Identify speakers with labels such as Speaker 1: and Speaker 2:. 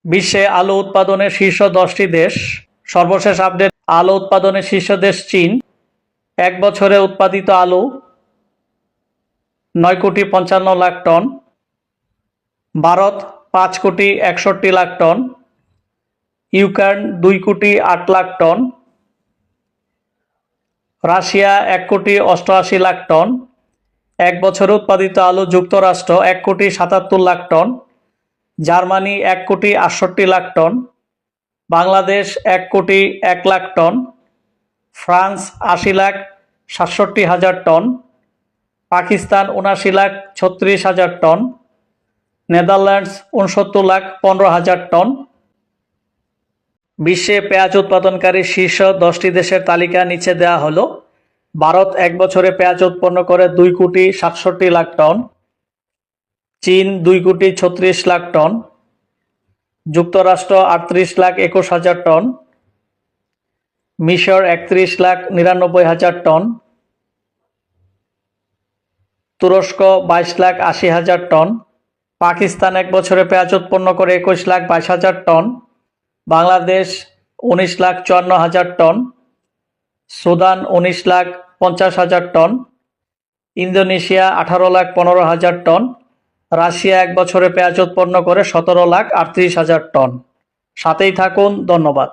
Speaker 1: বিশ্বে আলু উৎপাদনের শীর্ষ 10টি দেশ। সর্বশেষ আপডেট, আলু উৎপাদনের শীর্ষ দেশ চীন। এক বছরে উৎপাদিত আলু 9,55,00,000 ton. Bharat 5,61,00,000 ton. Ukraine 2,08,00,000 ton. Russia 1,88,00,000 ton. এক বছরে উৎপাদিত আলু যুক্তরাষ্ট্র 1,77,00,000 ton. Germany 1,68,00,000 ton. Bangladesh 1,01,00,000 ton. France 80,67,000 ton. Pakistan 79,36,000 ton. Netherlands 69,15,000 ton. বিশ্বে পেঁয়াজ উৎপাদনকারী শীর্ষ 10টি দেশের তালিকা নিচে দেওয়া হলো। ভারত এক বছরে পেঁয়াজ উৎপন্ন করে 2,67,00,000 টন। চীন 2,36,00,000 টন। যুক্তরাষ্ট্র 38,21,000 টন। মিশর 31,99,000 টন। তুরস্ক 22,80,000 টন। পাকিস্তান এক বছরে পেঁয়াজ উৎপন্ন করে 21,22,000 ton. Bangladesh 19,54,000 ton. Sudan 19,50,000 ton. Indonesia 18,15,000 ton. Russia এক বছরে পেঁয়াজ উৎপন্ন করে 17,38,000 টন। সাথেই থাকুন, ধন্যবাদ।